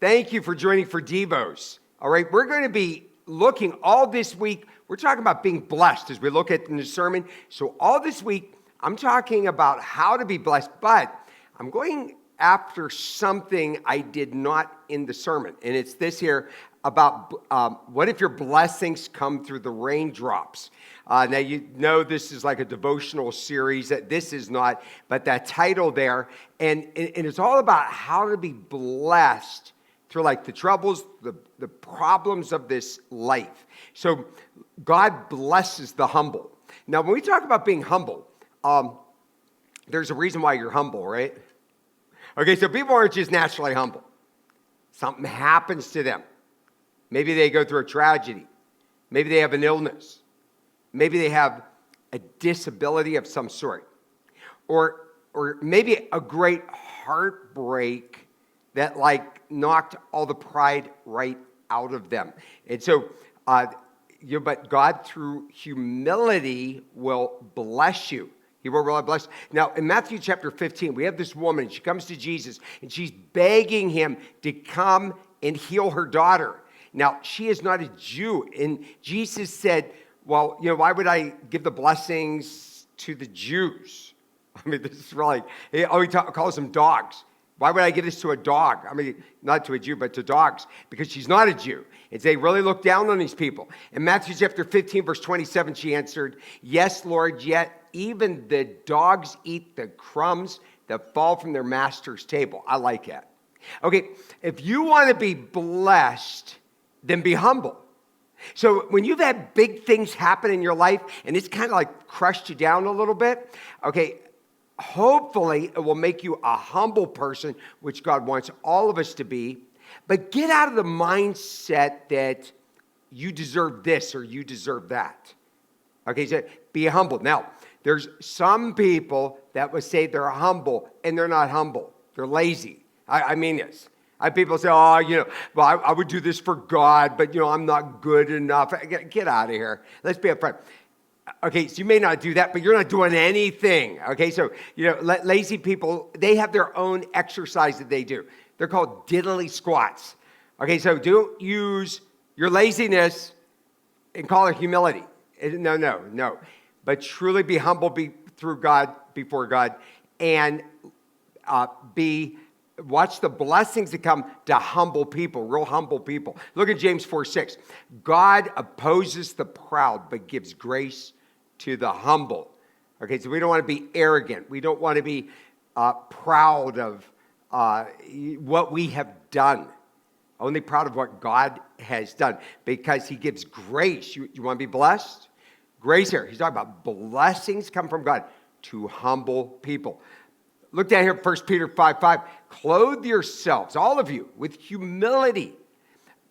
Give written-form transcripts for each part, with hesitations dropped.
Thank you for joining for Devos. All right, we're going to be looking all this week. We're talking about being blessed as we look at the sermon. So all this week, I'm talking about how to be blessed, but I'm going after something I did not in the sermon. And it's this here about what if your blessings come through the raindrops? Now, you know this is like a devotional series. That this is not, but that title there. And it's all about how to be blessed through like the troubles, the problems of this life. So God blesses the humble. Now, when we talk about being humble, there's a reason why you're humble, right? Okay, so people aren't just naturally humble. Something happens to them. Maybe they go through a tragedy. Maybe they have an illness. Maybe they have a disability of some sort. Or maybe a great heartbreak that like knocked all the pride right out of them. And so, but God through humility will bless you. He will really bless. Now, in Matthew chapter 15, we have this woman. She comes to Jesus, and she's begging him to come and heal her daughter. Now, she is not a Jew. And Jesus said, well, why would I give the blessings to the Jews? I mean, this is really, he calls them dogs. Why would I give this to a dog? I mean, not to a Jew, but to dogs, because she's not a Jew. And they really look down on these people. In Matthew chapter 15, verse 27, she answered, yes, Lord, yet even the dogs eat the crumbs that fall from their master's table. I like that. Okay, if you want to be blessed, then be humble. So when you've had big things happen in your life, and it's kind of like crushed you down a little bit, okay, hopefully it will make you a humble person, which God wants all of us to be. But get out of the mindset that you deserve this or you deserve that. Okay, so be humble. Now, there's some people that would say they're humble, and they're not humble. They're lazy. I mean this. I have people say, well, I would do this for God, but, I'm not good enough. Get out of here. Let's be upfront. Okay, so you may not do that, but you're not doing anything. Okay, so, lazy people, they have their own exercise that they do. They're called diddly squats. Okay, so don't use your laziness and call it humility. No. But truly be humble before God, and watch the blessings that come to humble people, real humble people. Look at James 4:6. God opposes the proud, but gives grace to the humble. Okay, so we don't want to be arrogant. We don't want to be proud of what we have done. Only proud of what God has done, because he gives grace. You want to be blessed? Grace here. He's talking about blessings come from God to humble people. Look down here, 1 Peter 5:5. Clothe yourselves, all of you, with humility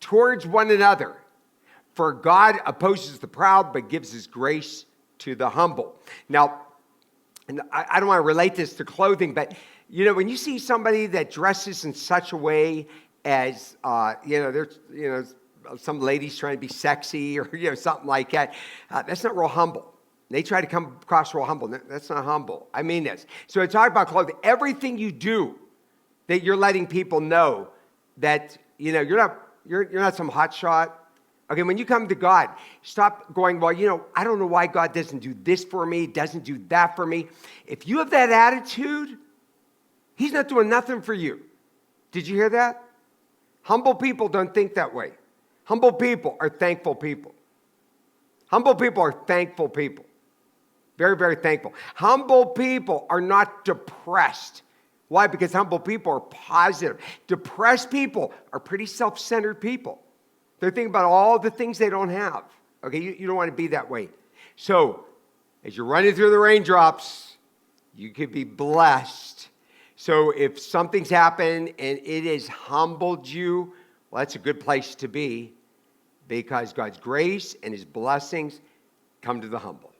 towards one another. For God opposes the proud, but gives his grace to the humble. Now, and I don't want to relate this to clothing, but, when you see somebody that dresses in such a way as, there's, some ladies trying to be sexy or, something like that, that's not real humble. They try to come across real humble. That's not humble. I mean this. So I talk about clothing. Everything you do, that you're letting people know that, you're not some hot shot. Okay, when you come to God, stop going, well, I don't know why God doesn't do this for me, doesn't do that for me. If you have that attitude, he's not doing nothing for you. Did you hear that? Humble people don't think that way. Humble people are thankful people. Humble people are thankful people. Very, very thankful. Humble people are not depressed. Why? Because humble people are positive. Depressed people are pretty self-centered people. They're thinking about all the things they don't have. Okay, you don't want to be that way. So, as you're running through the raindrops, you could be blessed. So, if something's happened and it has humbled you, well, that's a good place to be, because God's grace and his blessings come to the humble.